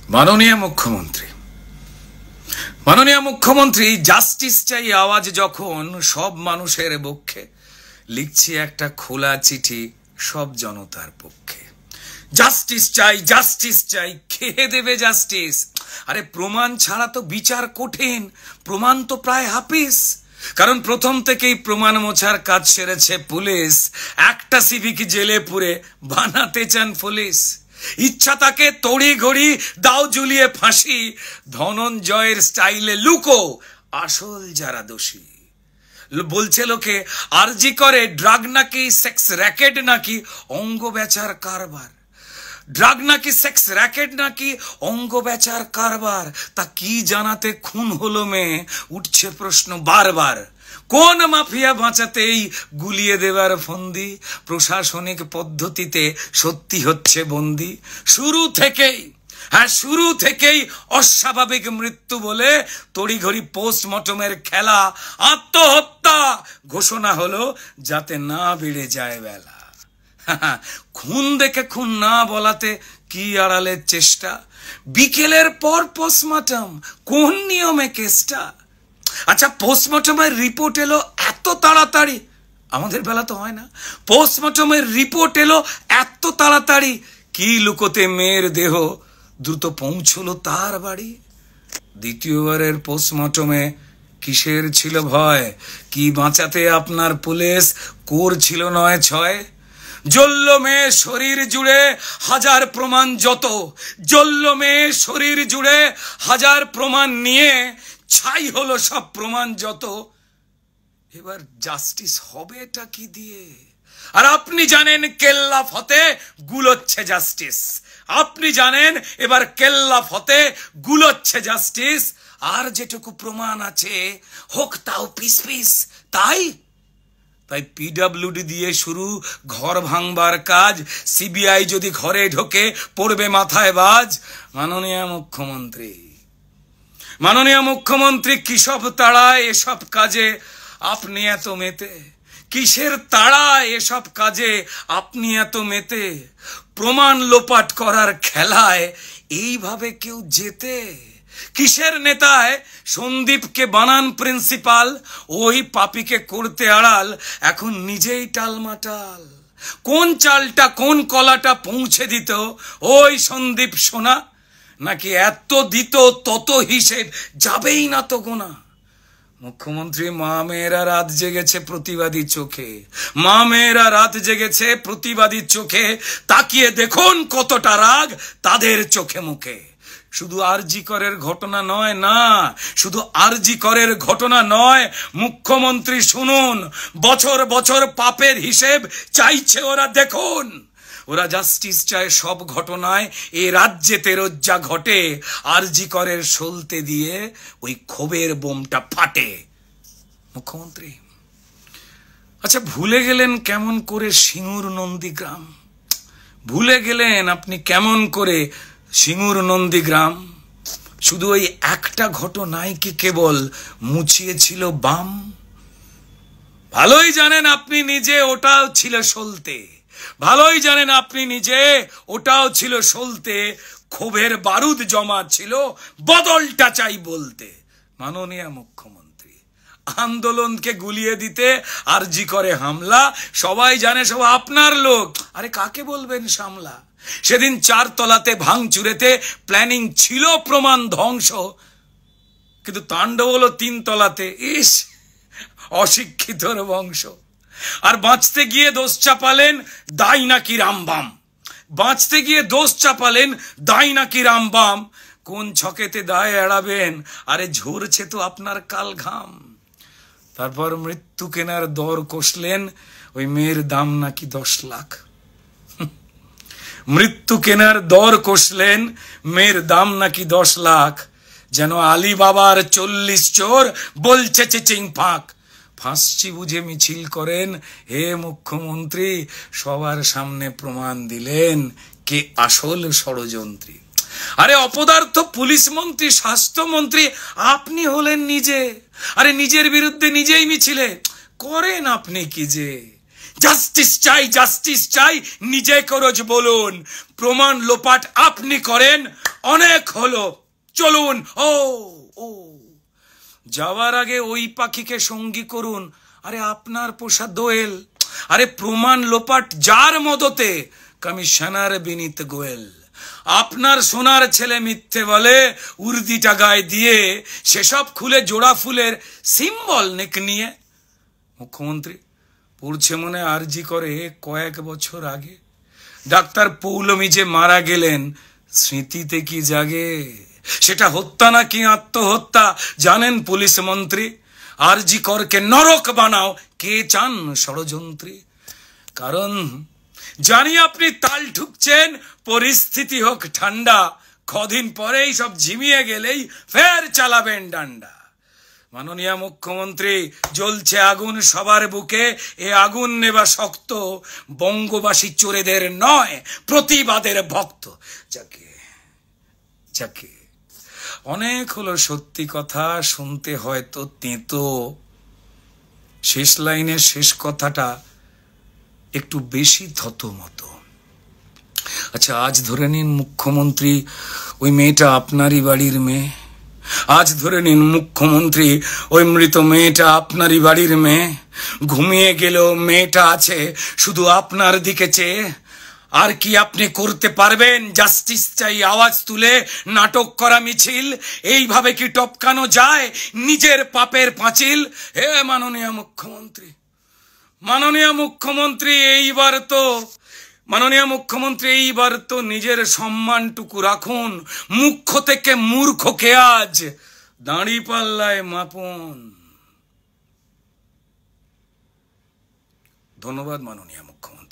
মাননীয় মুখ্যমন্ত্রী জাস্টিস চাই আওয়াজ যখন সব মানুষের পক্ষে, লিখছি একটা খোলা চিঠি সব জনতার পক্ষে। জাস্টিস চাই, খেয়ে দেবে জাস্টিস। আরে প্রমাণ ছাড়া তো বিচার কঠিন, প্রমাণ তো প্রায় হাফিস। কারণ প্রথম থেকেই প্রমাণ মোছার কাজ সেরেছে পুলিশ। একটা সিভিক জেলে পুরে বানাতে চান পুলিশ। ইচ্ছা তাকে তড়ি ঘড়ি দাও ঝুলিয়ে ফাঁসি, ধনঞ্জয়ের স্টাইলে লুকো আসল যারা দোষী। বলছে লোকে আরজি করে ড্রাগ নাকি সেক্স র্যাকেট নাকি অঙ্গ বেচার কারবার। ড্রাগ নাকি সেক্স র্যাকেট নাকি অঙ্গ বেচার কারবার। তা কি জানাতে খুন হলো মেয়ে, উঠছে প্রশ্ন বারবার। কোন মাফিয়া বাঁচাতেই গুলিয়ে দেবার ফন্দি, প্রশাসনিক পদ্ধতিতে সত্যি হচ্ছে বন্দি। শুরু থেকেই অস্বাভাবিক মৃত্যু বলে তড়িঘড়ি পোস্টমর্টমের খেলা। আত্মহত্যা ঘোষণা হলো যাতে না বেড়ে যায় বেলা। খুন দেখে খুন না বলাতে কি আড়ালের চেষ্টা। বিকেলের পর পোস্টমর্টম, কোন নিয়মে কেসটা? আচ্ছা, পোস্টমর্টমের রিপোর্ট এলো এত তাড়াতাড়ি, আমাদের বেলা তো হয় না। পোস্টমর্টমের রিপোর্ট এলো এত তাড়াতাড়ি, কি লুকোতে মেয়ের দেহ দ্রুত পৌঁছলো তার বাড়ি। দ্বিতীয়বারের পোস্টমর্টমে কিসের ছিল ভয়? কি বাঁচাতে আপনার পুলিশ করছিল ৯/৬? জ্বলল মেয়ে শরীর জুড়ে হাজার প্রমাণ যত, জ্বলল মেয়ে শরীর জুড়ে হাজার প্রমাণ নিয়ে ছাই হলো সব প্রমাণ যত। এবার জাস্টিস হবে এটা কি দিয়ে? আর আপনি জানেন কেল্লা ফতে গুলোচ্ছে জাস্টিস। আপনি জানেন এবার কেল্লা ফতে গুলোচ্ছে জাস্টিস। আর যেটুকু প্রমাণ আছে হোক তাও পিস পিস। তাই পিডব্লিউডি দিয়ে শুরু ঘর ভাঙবার কাজ। সিবিআই যদি ঘরে ঢোকে পড়বে মাথায় বাজ। মাননীয় মুখ্যমন্ত্রী কিসব তাড়ায় এসব কাজে আপনি এত মেতে? কিসের তাড়ায় এসব কাজে আপনি এত মেতে? প্রমাণ লোপাট করার খেলায় এইভাবে কেউ জেতে? কিসের নেতায় সন্দীপকে বানান প্রিন্সিপাল, ওই পাপীকে করতে আড়াল এখন নিজেই টালমাটাল। কোন চালটা কোন কলাটা পৌঁছে দিত ওই সন্দীপ সোনা? নাকি এত দিত তত হিসেব যাবেই না তো গোনা? মুখ্যমন্ত্রী মা মেয়েরা রাত জেগেছে প্রতিবাদী চোখে, মা মেয়েরা রাত জেগেছে প্রতিবাদী চোখে। তাকিয়ে দেখুন কতটা রাগ তাদের চোখে মুখে। শুধু আরজি করের ঘটনা নয়, না শুধু আরজি করের ঘটনা নয়, মুখ্যমন্ত্রী শুনুন, বছর বছর পাপের হিসেব চাইছে ওরা। দেখুন, ওরা জাস্টিস চায় সব ঘটনায় এ রাজ্যেতে রোজ যা ঘটে। আরজি করের সলতে দিয়ে ওই ক্ষোভের বোমটা ফাটে। মুখ্যমন্ত্রী আচ্ছা, ভুলে গেলেন কেমন করে সিঙ্গুর নন্দীগ্রাম? ভুলে গেলেন আপনি কেমন করে সিঙ্গুর নন্দীগ্রাম? শুধু ওই একটা ঘটনাই কি কেবল মুছিয়েছিল বাম? ভালোই জানেন আপনি নিজে ওটাও ছিল সলতে, ভালোই জানেন আপনি নিজে ওটাও ছিল সলতে। ক্ষোভের বারুদ জমা ছিল, বদলটা চাই বলতে। মাননীয় মুখ্যমন্ত্রী, আন্দোলনকে গুলিয়ে দিতে আরজি করে হামলা, সবাই জানে সব আপনার লোক। আরে কাকে বলবেন সামলা? সেদিন 4 তলাতে ভাঙচুরেতে প্ল্যানিং ছিল প্রমাণ ধ্বংস, কিন্তু তাণ্ডব হলো 3 তলাতে। ইস, অশিক্ষিতর বংশ। আর বাঁচতে গিয়ে দোষ চাপালেন দায় নাকি রামবাম, বাঁচতে গিয়ে দোষ চাপালেন দায় নাকি রামবাম। কোন ছকেতে দায় এড়াবেন? আরে ঝরছে তো আপনার কাল ঘাম। তারপর মৃত্যু কেনার দর কষলেন, ওই মেয়ের দাম নাকি 10 লাখ। মৃত্যু কেনার দর কষলেন, মেয়ের দাম নাকি 10 লাখ। যেন আলী বাবার 40 চোর বলছে চিচিং ফাঁক। ফাঁসছি বুঝে মিছিল করেন, হে মুখ্যমন্ত্রী সবার সামনে প্রমাণ দিলেন কে আসল ষড়যন্ত্রী। আরে অপদার্থ পুলিশ মন্ত্রী, স্বাস্থ্যমন্ত্রী আপনি হলেন নিজে। আরে নিজের বিরুদ্ধে নিজেই মিছিলে করেন আপনি কি যে? জাস্টিস চাই নিজে করজ বলুন। প্রমাণ লোপাট আপনি করেন, অনেক হলো, চলুন। ও ও যাওয়ার আগে ওই পাখিকে সঙ্গী করুন। আরে আপনার পোষা দোয়েল, আরে প্রমাণ লোপাট যার মদতে, কমিশনার বিনীত গোয়েল। আপনার সোনার ছেলে মিথ্যে বলে উর্দিটা গায়ে দিয়ে, সেসব খুলে জোড়া ফুলের সিম্বল নেক নিয়ে। মুখ্যমন্ত্রী পড়ছে মনে আরজি করে কয়েক বছর আগে, ডাক্তার পৌলমী যে মারা গেলেন, স্মৃতিতে কি জাগে? সেটা হত্যা নাকি আত্মহত্যা জানেন পুলিশ মন্ত্রী? আরজি করকে নরক বানাও কে চান ষড়যন্ত্রী? কারণ জানি আপনি তাল ঠুকছেন, পরিস্থিতি হোক ঠান্ডা, কদিন পরেই সব ঝিমিয়ে গেলেই ফের চালাবেন ডান্ডা। মাননীয় মুখ্যমন্ত্রী, জ্বলছে আগুন সবার বুকে, এ আগুন নেবা শক্ত, বঙ্গবাসী চোরেদের নয় প্রতিবাদের ভক্ত। যাকে যাকে অনেক হলো সত্যি কথা, শুনতে হয়তো তেতো, শেষ লাইনের শেষ কথাটা একটু বেশি থতমতো। আচ্ছা, আজ ধরে নিন মুখ্যমন্ত্রী ওই মেয়েটা আপনারই বাড়ির মেয়ে। আজ ধরে নিন মুখ্যমন্ত্রী ওই মৃত মেয়েটা আপনারই বাড়ির মেয়ে। ঘুমিয়ে গেলেও মেয়েটা আছে শুধু আপনার দিকে চেয়ে। আর কি আপনি করতে পারবেন জাস্টিস চাই আওয়াজ তুলে নাটক করা মিছিল? এইভাবে কি টপকানো যায় নিজের পাপের পাঁচিল? হে মাননীয় মুখ্যমন্ত্রী, মাননীয় মুখ্যমন্ত্রী, এইবার তো নিজের সম্মানটুকু রাখুন। মুখ্য থেকে মূর্খকে আজ দাঁড়িপাল্লায় মাপুন। ধন্যবাদ মাননীয় মুখ্যমন্ত্রী।